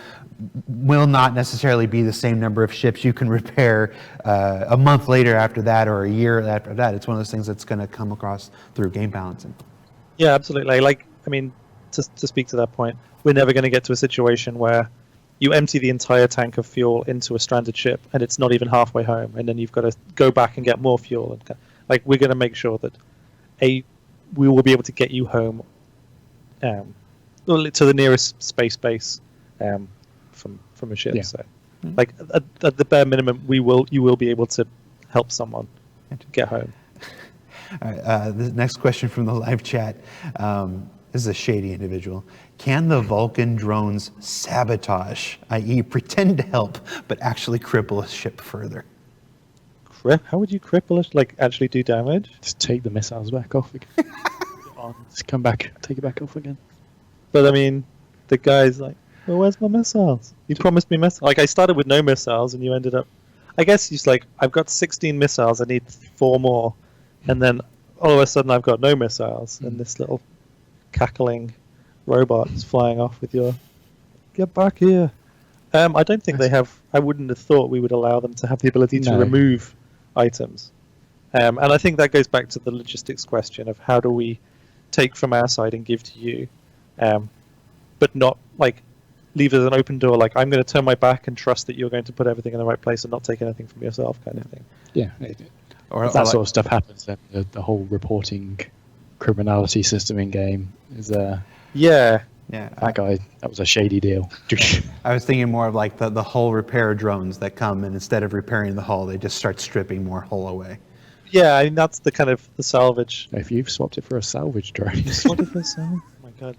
S1: will not necessarily be the same number of ships you can repair a month later after that, or a year after that. It's one of those things that's going to come across through game balancing.
S2: Yeah, absolutely. To speak to that point, we're never going to get to a situation where you empty the entire tank of fuel into a stranded ship and it's not even halfway home, and then you've got to go back and get more fuel. And we're going to make sure that we will be able to get you home to the nearest space base from a ship. Yeah. So, at the bare minimum, you will be able to help someone get home.
S1: All right, the next question from the live chat. This is a shady individual. Can the Vulcan drones sabotage, i.e. pretend to help, but actually cripple a ship further?
S2: How would you cripple it? Actually do damage?
S3: Just take the missiles back off again. Just come back, take it back off again.
S2: But the guy's like, well, where's my missiles? You promised me missiles. I started with no missiles and you ended up... I guess he's like, I've got 16 missiles, I need 4 more. And then all of a sudden I've got no missiles, and this little cackling robot is flying off with your... Get back here. I don't think they have... I wouldn't have thought we would allow them to have the ability to remove items. And I think that goes back to the logistics question of how do we take from our side and give to you, but not leave as an open door, I'm going to turn my back and trust that you're going to put everything in the right place and not take anything from yourself, kind of thing.
S3: Yeah. Or that sort of stuff happens, then the whole reporting criminality system in game is
S1: yeah.
S3: That was a shady deal.
S1: I was thinking more of the hull repair drones that come, and instead of repairing the hull, they just start stripping more hull away.
S2: Yeah, that's the kind of the salvage.
S3: If you've swapped it for a salvage drone.
S2: You swapped it for a salvage? Oh my god.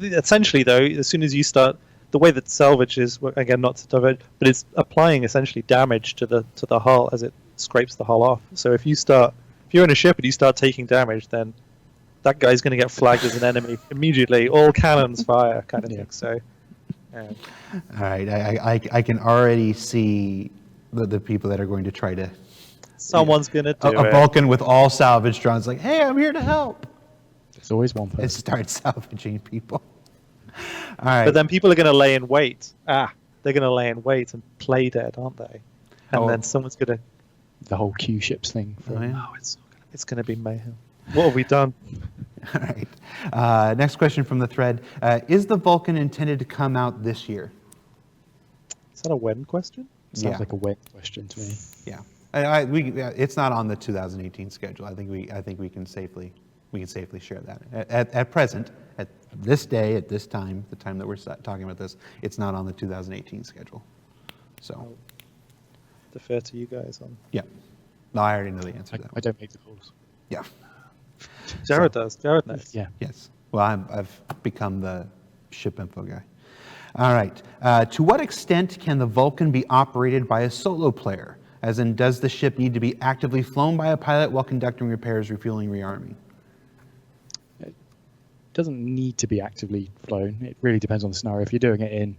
S2: Essentially though, as soon as you start, the way that salvage is, again, not to diverge, but it's applying essentially damage to the hull as it scrapes the hull off. So if you're in a ship and you start taking damage, then that guy's going to get flagged as an enemy immediately. All cannons fire, kind of thing. So,
S1: all right, I can already see the people that are going to try to.
S2: Someone's going to do
S1: a Vulcan with all salvage drones, hey, I'm here to help.
S3: There's always one person.
S1: And start salvaging people. All right.
S2: But then people are going to lay in wait. They're going to lay in wait and play dead, aren't they? And then someone's going to...
S3: The whole Q ships thing.
S2: It's going to be mayhem. What have we done?
S1: All right. Next question from the thread. Is the Vulcan intended to come out this year?
S2: Is that a when question?
S3: Sounds like a when question to me.
S1: Yeah. It's not on the 2018 schedule. I think we can safely share that. At present, at this day, at this time, the time that we're talking about this, it's not on the 2018 schedule. So
S2: I'll defer to you guys on.
S1: Yeah. No, I already know the answer to that.
S3: I don't make the calls.
S1: Yeah.
S2: Jared does. Jared knows.
S3: Yeah.
S1: Yes. Well, I've become the ship info guy. All right. To what extent can the Vulcan be operated by a solo player? As in, does the ship need to be actively flown by a pilot while conducting repairs, refueling, rearming?
S3: It doesn't need to be actively flown. It really depends on the scenario. If you're doing it in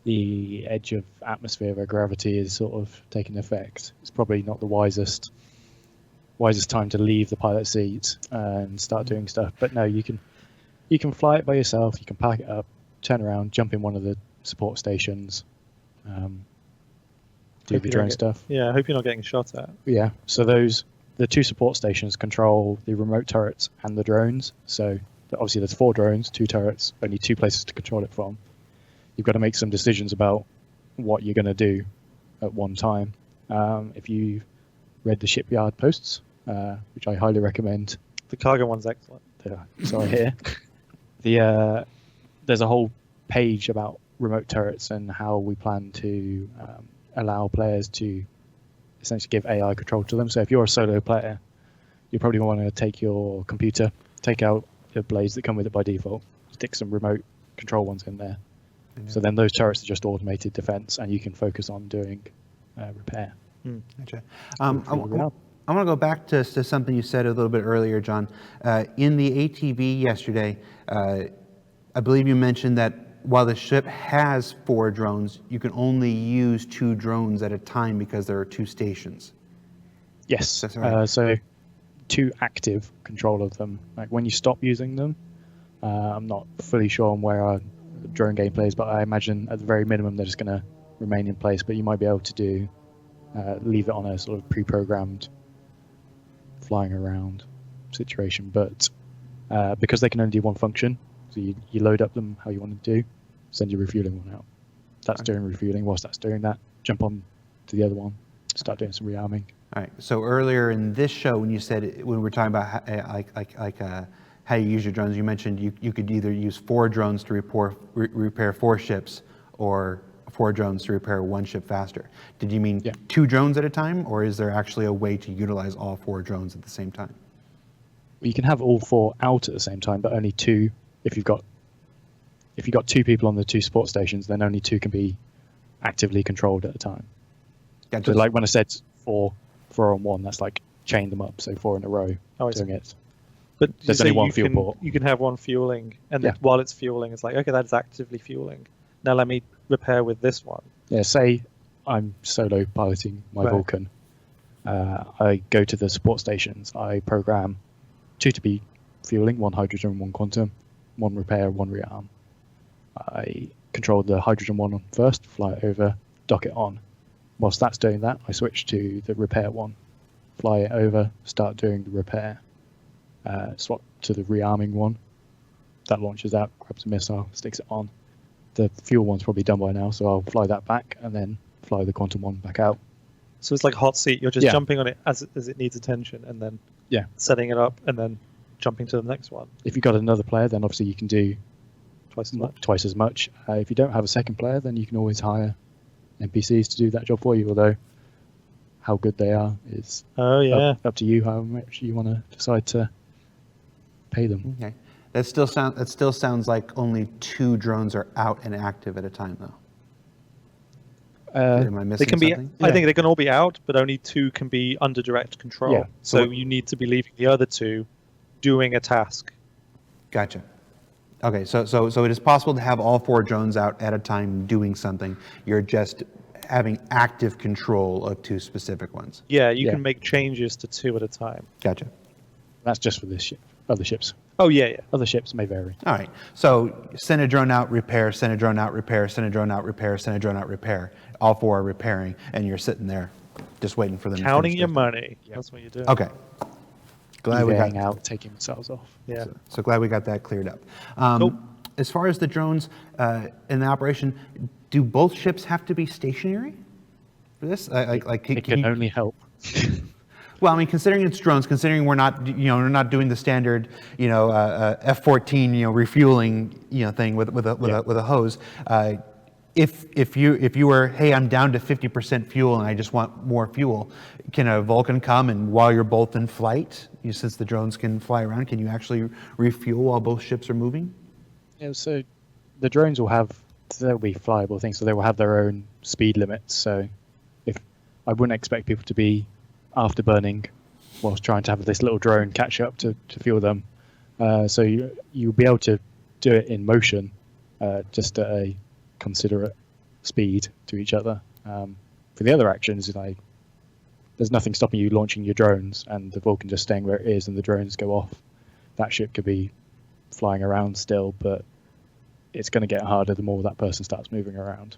S3: the edge of atmosphere where gravity is sort of taking effect, it's probably not the wisest time to leave the pilot seat and start doing stuff. But no, you can fly it by yourself. You can pack it up, turn around, jump in one of the support stations, do the drone stuff.
S2: Yeah, I hope you're not getting shot at.
S3: Yeah, so the 2 support stations control the remote turrets and the drones. So obviously there's 4 drones, 2 turrets, only 2 places to control it from. You've got to make some decisions about what you're going to do at one time. If you read the shipyard posts, which I highly recommend.
S2: The cargo one's excellent.
S3: Sorry, here. There's a whole page about remote turrets and how we plan to allow players to essentially give AI control to them. So if you're a solo player, you probably want to take your computer, take out the blades that come with it by default, stick some remote control ones in there. Mm-hmm. So then those turrets are just automated defense, and you can focus on doing repair.
S1: Gotcha. I want to go back to something you said a little bit earlier, John. In the ATV yesterday, I believe you mentioned that while the ship has 4 drones, you can only use 2 drones at a time because there are 2 stations.
S3: Yes.
S1: That's right.
S3: So 2 active control of them. Like when you stop using them, I'm not fully sure on where our drone gameplay is, but I imagine at the very minimum they're just going to remain in place. But you might be able to do leave it on a sort of pre-programmed flying around situation. But because they can only do one function, so you load up them how you want to do, send your refueling one out. That's doing refueling. Whilst that's doing that, jump on to the other one, start doing some rearming.
S1: All right. So earlier in this show, when you said when we were talking about how you use your drones, you mentioned you could either use 4 drones to repair 4 ships, or 4 drones to repair 1 ship faster. Did you mean 2 drones at a time, or is there actually a way to utilize all 4 drones at the same time?
S3: You can have all 4 out at the same time, but only 2. If you've got 2 people on the 2 support stations, then only 2 can be actively controlled at a time.
S1: Gotcha.
S3: So like when I said 4 on 1, that's like chain them up, so 4 in a row doing it.
S2: But
S3: there's only one fuel port.
S2: You can have one fueling, and then while it's fueling, it's like, okay, that's actively fueling. Now let me repair with this one.
S3: Yeah, say I'm solo piloting my Vulcan. I go to the support stations. I program 2 to be fueling, 1 hydrogen, 1 quantum, 1 repair, 1 rearm. I control the hydrogen one first, fly it over, dock it on. Whilst that's doing that, I switch to the repair one, fly it over, start doing the repair. Swap to the rearming one. That launches out, grabs a missile, sticks it on. The fuel one's probably done by now, so I'll fly that back and then fly the quantum one back out.
S2: So it's like hot seat. You're just jumping on it as it needs attention, and then setting it up, and then jumping to the next one.
S3: If you've got another player, then obviously you can do twice as much. If you don't have a second player, then you can always hire NPCs to do that job for you, although how good they are is up to you how much you want to decide to pay them.
S1: Okay. That still sounds like only 2 drones are out and active at a time, though. Am I missing something?
S2: I think they can all be out, but only 2 can be under direct control.
S3: Yeah.
S2: So you need to be leaving the other 2 doing a task.
S1: Gotcha. Okay, so it is possible to have all 4 drones out at a time doing something. You're just having active control of 2 specific ones.
S2: Yeah, you can make changes to 2 at a time.
S1: Gother.
S3: That's just for this ship. Other ships.
S2: Oh, yeah.
S3: Other ships may vary.
S1: All right. So send a drone out, repair, send a drone out, repair, send a drone out, repair, send a drone out, repair. All 4 are repairing, and you're sitting there just waiting for them to
S2: counting
S1: finish
S2: your
S1: their
S2: money. Yep. That's what you're doing.
S1: Okay. Glad we got
S3: out, taking themselves off.
S2: Yeah.
S1: So glad we got that cleared up. As far as the drones in the operation, do both ships have to be stationary for this?
S3: It can only help.
S1: Well, I mean, considering it's drones, considering we're not doing the standard, F-14, refueling, thing with a hose. If you were, hey, I'm down to 50% fuel and I just want more fuel, can a Vulcan come and while you're both in flight, since the drones can fly around, can you actually refuel while both ships are moving?
S3: Yeah, so the drones they'll be flyable things, so they will have their own speed limits. So if I wouldn't expect people to be afterburning whilst trying to have this little drone catch up to fuel them. So you'll be able to do it in motion, just at a considerate speed to each other. For the other actions, there's nothing stopping you launching your drones and the Vulcan just staying where it is and the drones go off. That ship could be flying around still, but it's going to get harder the more that person starts moving around.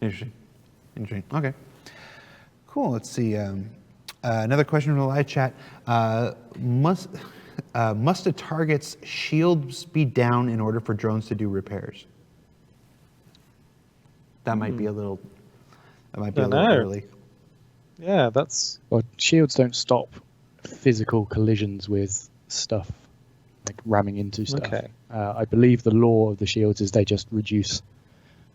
S1: Interesting. Okay. Cool. Let's see. Another question from the live chat. Must a target's shields be down in order for drones to do repairs? That might be a little early.
S2: Yeah, that's...
S3: Well, shields don't stop physical collisions with stuff, like ramming into stuff.
S2: Okay.
S3: I believe the law of the shields is they just reduce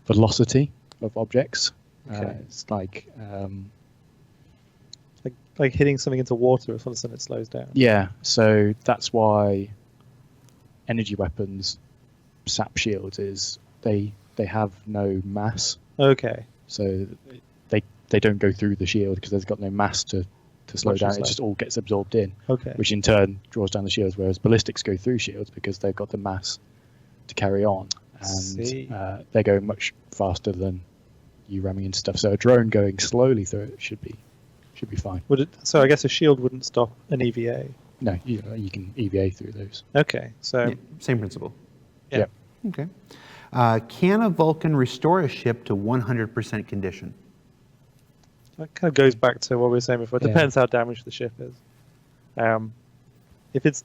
S3: velocity of objects.
S2: Okay.
S3: It's like
S2: hitting something into water, if all of a sudden it slows down.
S3: Yeah, so that's why energy weapons sap shields is they have no mass.
S2: Okay.
S3: So they don't go through the shield because there's got no mass to slow down. It just all gets absorbed in.
S2: Okay.
S3: Which in turn draws down the shields, whereas ballistics go through shields because they've got the mass to carry on.
S2: See.
S3: and they're going much faster than you ramming into stuff. So a drone going slowly through it should be fine.
S2: Would it? So I guess a shield wouldn't stop an EVA.
S3: No, you can EVA through those.
S2: Okay, so
S1: Yeah, same principle.
S2: yeah.
S3: Yep.
S1: Okay. Can a Vulcan restore a ship to 100% condition?
S2: That kind of goes back to what we were saying before. It
S3: Yeah.
S2: depends how damaged the ship is. If it's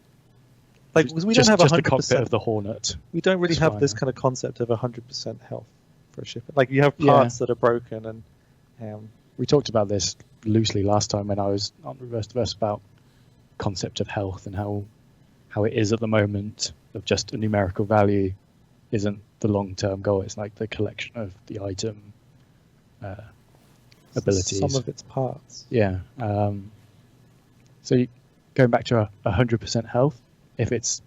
S2: like we
S3: just,
S2: don't have
S3: just the cockpit
S2: 100%.
S3: of the Hornet.
S2: We don't really
S3: It's
S2: have
S3: fine.
S2: this kind of concept of 100% health for a ship. Like you have
S3: Yeah.
S2: parts that are broken, and
S3: We talked about this loosely last time when I was on Reverse to Verse about concept of health and how it is at the moment of just a numerical value isn't the long-term goal. It's like the collection of the item abilities.
S2: some of its parts.
S3: Yeah. Going back to 100% health, if it's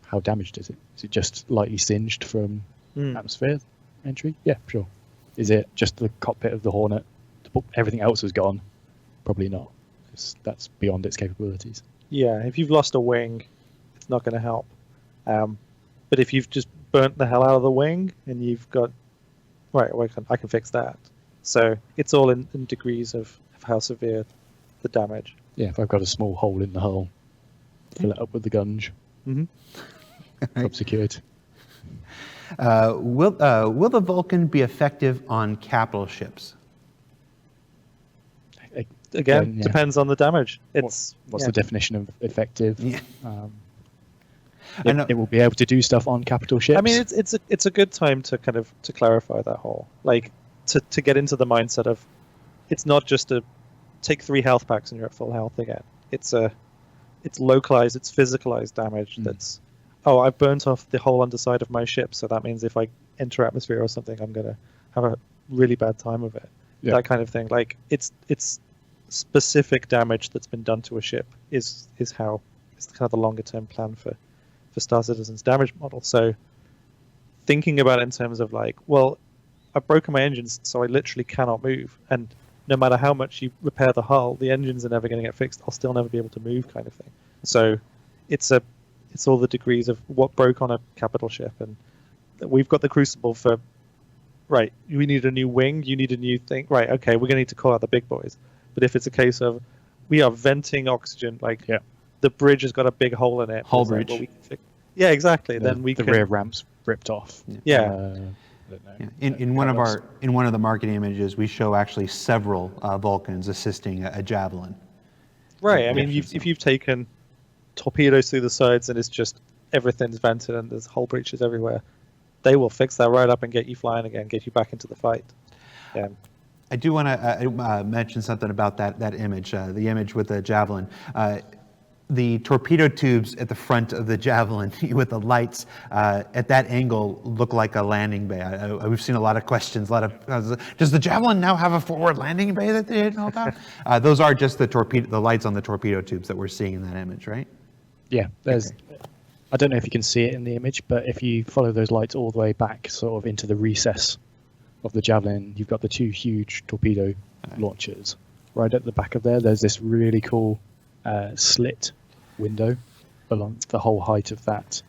S3: how damaged is it? Is it just lightly singed from atmosphere entry? Yeah, sure. Is it just the cockpit of the Hornet? Everything else is gone? Probably not. That's beyond its capabilities.
S2: Yeah, if you've lost a wing, it's not going to help. But if you've just burnt the hell out of the wing and you've got right, well, I can fix that. So it's all in degrees of how severe the damage.
S3: Yeah, if I've got a small hole in the hull, fill it up with the gunge.
S2: Mm-hmm.
S3: Job secured.
S1: Will the Vulcan be effective on capital ships?
S2: Again,
S3: yeah.
S2: depends on the damage. It's
S3: What's the definition of effective?
S1: Yeah.
S3: It,
S1: I know-
S3: it will be able to do stuff on capital ships.
S2: I mean, it's a good time to kind of to clarify that whole to get into the mindset of it's not just a take 3 health packs and you're at full health again. It's localized, it's physicalized damage. That's I've burnt off the whole underside of my ship, so that means if I enter atmosphere or something, I'm gonna have a really bad time of it.
S3: Yeah.
S2: That kind of thing. Like it's specific damage that's been done to a ship is how it's kind of the longer term plan for Star Citizen's damage model. So thinking about it in terms of like, well, I've broken my engines, so I literally cannot move, and no matter how much you repair the hull, the engines are never going to get fixed. I'll still never be able to move, kind of thing. So it's all the degrees of what broke on a capital ship, and we've got the Crucible for right. We need a new wing. You need a new thing. Right. Okay. We're going to need to call out the big boys. But if it's a case of we are venting oxygen, like the bridge has got a big hole in it.
S1: Hull
S2: it's like,
S1: bridge.
S2: well, we can yeah, exactly. Then we
S3: the
S2: can.
S3: rear ramps ripped off.
S2: Yeah.
S3: I don't know.
S1: Yeah. In one of the marketing images, we show actually several Vulcans assisting a Javelin.
S2: Right. I mean, if you've taken torpedoes through the sides and it's just everything's vented and there's hull breaches everywhere, they will fix that right up and get you flying again, get you back into the fight. Yeah.
S1: I do want to mention something about that image, the image with the Javelin. The torpedo tubes at the front of the Javelin with the lights at that angle look like a landing bay. We've seen a lot of questions. Does the Javelin now have a forward landing bay that they didn't know about? Those are just the lights on the torpedo tubes that we're seeing in that image, right?
S3: Yeah, I don't know if you can see it in the image, but if you follow those lights all the way back, sort of into the recess of the Javelin, you've got the 2 huge torpedo launchers. Right at the back of there, there's this really cool slit window along the whole height of that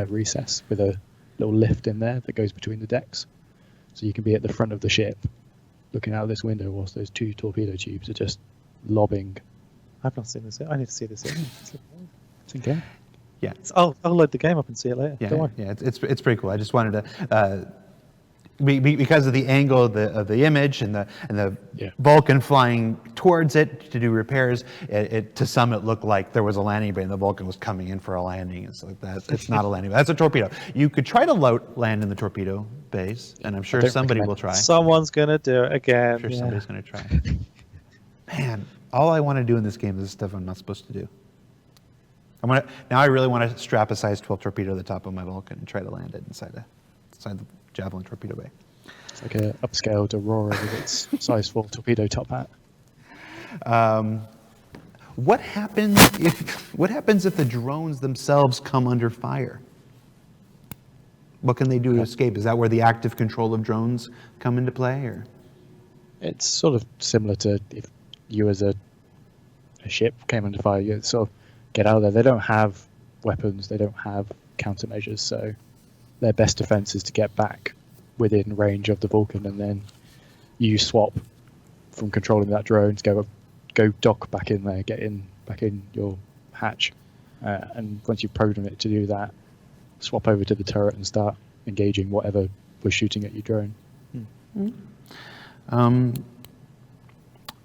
S3: recess with a little lift in there that goes between the decks. So you can be at the front of the ship looking out this window whilst those 2 torpedo tubes are just lobbing.
S2: I've not seen this yet. I need to see this yet.
S3: It's okay.
S1: Yeah.
S2: I'll load the game up and see it later.
S1: Yeah,
S2: Don't worry.
S1: yeah, it's pretty cool. I just wanted to, because of the angle of the image and the Vulcan flying towards it to do repairs. To some, it looked like there was a landing bay and the Vulcan was coming in for a landing. It's like that. It's not a landing bay. That's a torpedo. You could try to land in the torpedo bays, and I'm sure somebody will try.
S2: Someone's gonna do it again.
S1: I'm sure somebody's going to try. Man, all I want to do in this game is stuff I'm not supposed to do. Now I really want to strap a size 12 torpedo to the top of my Vulcan and try to land it inside the Javelin torpedo bay.
S3: It's like an upscaled Aurora with its size 4 torpedo top hat.
S1: What happens if the drones themselves come under fire? What can they do to escape? Is that where the active control of drones come into play, or?
S3: It's sort of similar to if you as a ship came under fire, you sort of get out of there. They don't have weapons, they don't have countermeasures, so their best defense is to get back within range of the Vulcan, and then you swap from controlling that drone to go dock back in there, back in your hatch, and once you program it to do that, swap over to the turret and start engaging whatever was shooting at your drone.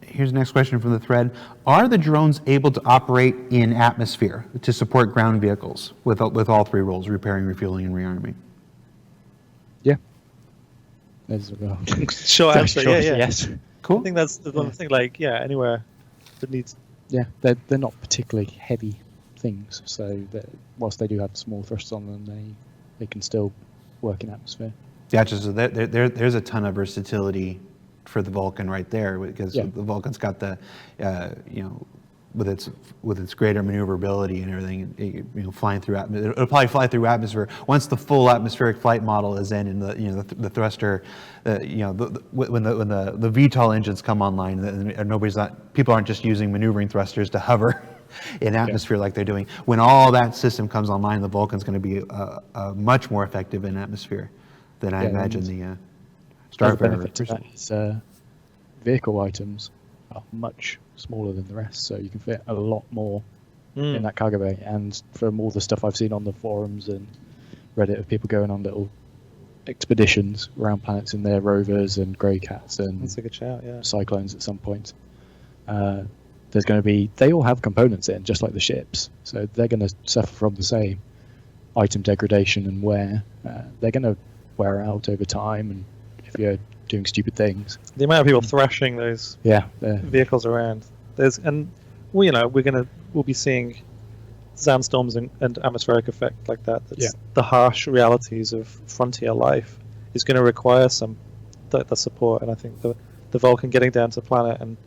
S1: Here's the next question from the thread. Are the drones able to operate in atmosphere to support ground vehicles with all three roles, repairing, refueling, and rearming?
S3: Yeah. There's well,
S2: Sure, answer. Yeah.
S3: Yes.
S1: Cool.
S2: I think that's the one thing. Like, yeah, anywhere that needs.
S3: Yeah, they're not particularly heavy things, so whilst they do have small thrusts on them, they can still work in atmosphere.
S1: Yeah, so there's a ton of versatility for the Vulcan right there, because the Vulcan's got the, with its greater maneuverability and everything, flying through atmosphere. It'll probably fly through atmosphere once the full atmospheric flight model is in, and the thruster, when the VTOL engines come online, and people aren't just using maneuvering thrusters to hover in atmosphere like they're doing. When all that system comes online, the Vulcan's going to be much more effective in atmosphere than I imagine the Starfarer.
S3: The benefit to that is vehicle items are much smaller than the rest, so you can fit a lot more in that cargo bay. And from all the stuff I've seen on the forums and Reddit of people going on little expeditions around planets in their rovers and grey cats and
S2: That's a good shout. Yeah.
S3: cyclones at some point, there's going to be, they all have components in, just like the ships, so they're going to suffer from the same item degradation and wear. They're going to wear out over time, and if you're doing stupid things.
S2: The amount of people thrashing those
S3: Yeah,
S2: vehicles around. We'll be seeing sandstorms and atmospheric effect like that. That's the harsh realities of frontier life is going to require some the support, and I think the Vulcan getting down to the planet and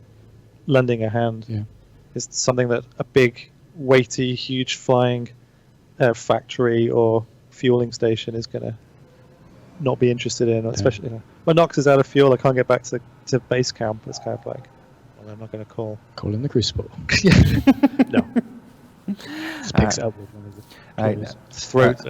S2: lending a hand is something that a big, weighty, huge flying factory or fueling station is going to not be interested in, especially when Nox is out of fuel. I can't get back to base camp. It's kind of like, well, I'm not going to call
S3: in the Crucible.
S2: No.
S3: Just picks it up with one of the
S2: Throat.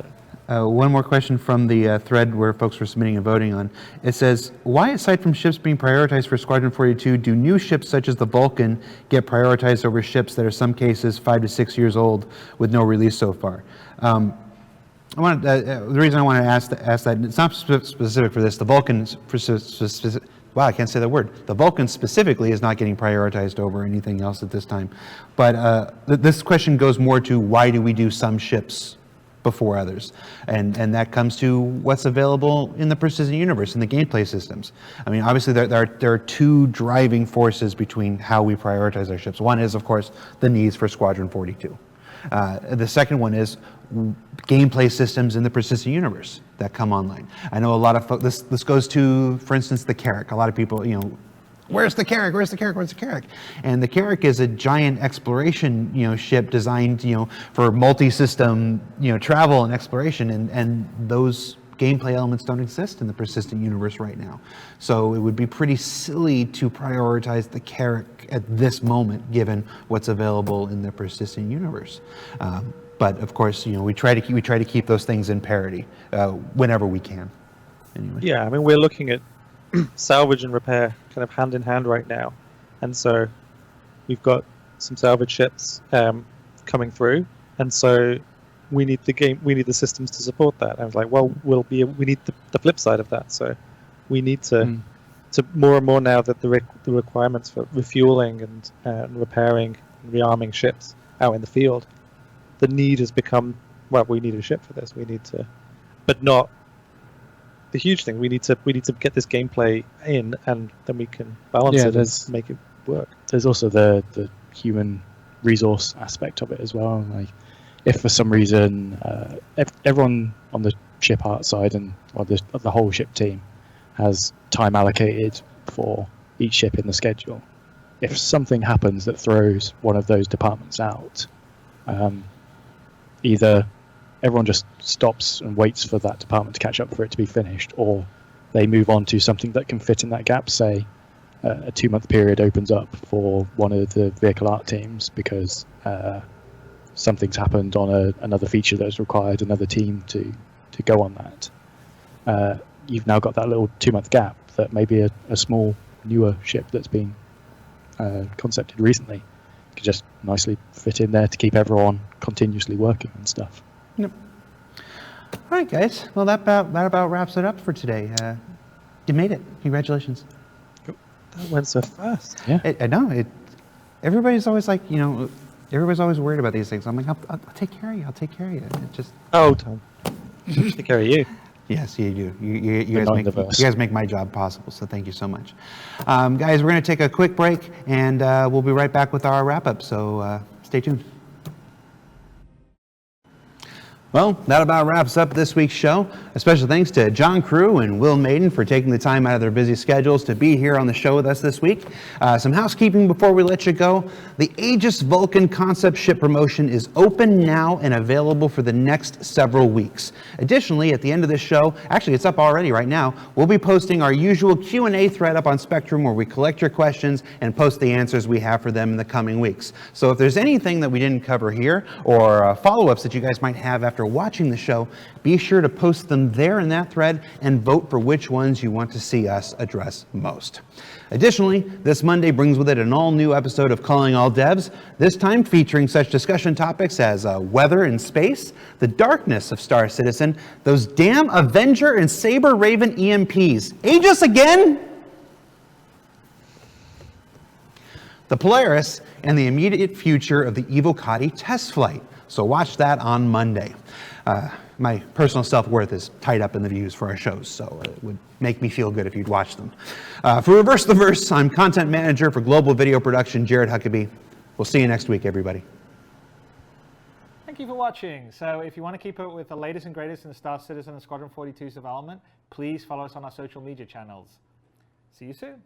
S1: One more question from the thread where folks were submitting and voting on. It says, why, aside from ships being prioritized for Squadron 42, do new ships such as the Vulcan get prioritized over ships that are some cases 5 to 6 years old with no release so far? The reason I want to ask that, it's not specific for this. The Vulcan, I can't say that word. The Vulcan specifically is not getting prioritized over anything else at this time. But this question goes more to why do we do some ships before others, and that comes to what's available in the persistent universe, in the gameplay systems. I mean, obviously there are two driving forces between how we prioritize our ships. One is, of course, the needs for Squadron 42. The second one is gameplay systems in the persistent universe that come online. I know a lot of folks, this goes to, for instance, the Carrack. A lot of people, where's the Carrack? Where's the Carrack? Where's the Carrack? And the Carrack is a giant exploration, ship designed, for multi-system, travel and exploration, and those gameplay elements don't exist in the persistent universe right now. So it would be pretty silly to prioritize the Carrack at this moment, given what's available in the persistent universe. But of course, we try to keep those things in parity whenever we can. Anyway.
S2: Yeah, I mean, we're looking at salvage and repair kind of hand in hand right now, and so we've got some salvage ships coming through, and so we need the systems to support that. And I was like, well, we need the flip side of that. So we need to more and more now that the requirements for refueling and repairing and rearming ships out in the field, the need has become, well, we need a ship for this. We need to, but not the huge thing. We need to get this gameplay in, and then we can balance it and make it work.
S3: There's also the human resource aspect of it as well. Like, if for some reason everyone on the ship art side and the whole ship team has time allocated for each ship in the schedule, if something happens that throws one of those departments out, either everyone just stops and waits for that department to catch up for it to be finished, or they move on to something that can fit in that gap. Say a 2-month period opens up for one of the vehicle art teams because something's happened on another feature that's required another team to to go on that, you've now got that little 2-month gap that maybe a small, newer ship that's been concepted recently could just nicely fit in there to keep everyone continuously working and stuff.
S1: Yep. All right, guys. Well, that about wraps it up for today. You made it. Congratulations.
S2: That went so fast.
S3: Yeah.
S1: I know. Everybody's always like, everybody's always worried about these things. I'm like, I'll take care of you. I'll take care of you. It just.
S2: Oh, Tom. Take care of you.
S1: Yes, you do. You guys make my job possible, so thank you so much. Guys, we're going to take a quick break, and we'll be right back with our wrap-up, so stay tuned. Well, that about wraps up this week's show. A special thanks to John Crewe and Will Maiden for taking the time out of their busy schedules to be here on the show with us this week. Some housekeeping before we let you go. The Aegis Vulcan concept ship promotion is open now and available for the next several weeks. Additionally, at the end of this show, actually it's up already right now, we'll be posting our usual Q&A thread up on Spectrum where we collect your questions and post the answers we have for them in the coming weeks. So if there's anything that we didn't cover here or follow-ups that you guys might have after watching the show, be sure to post them there in that thread and vote for which ones you want to see us address most. Additionally, this Monday brings with it an all-new episode of Calling All Devs, this time featuring such discussion topics as weather in space, the darkness of Star Citizen, those damn Avenger and Saber Raven EMPs. Aegis again? The Polaris, and the immediate future of the Evocati test flight. So watch that on Monday. My personal self-worth is tied up in the views for our shows, so it would make me feel good if you'd watch them. For Reverse the Verse, I'm content manager for global video production, Jared Huckabee. We'll see you next week, everybody.
S4: Thank you for watching. So if you want to keep up with the latest and greatest in Star Citizen and Squadron 42's development, please follow us on our social media channels. See you soon.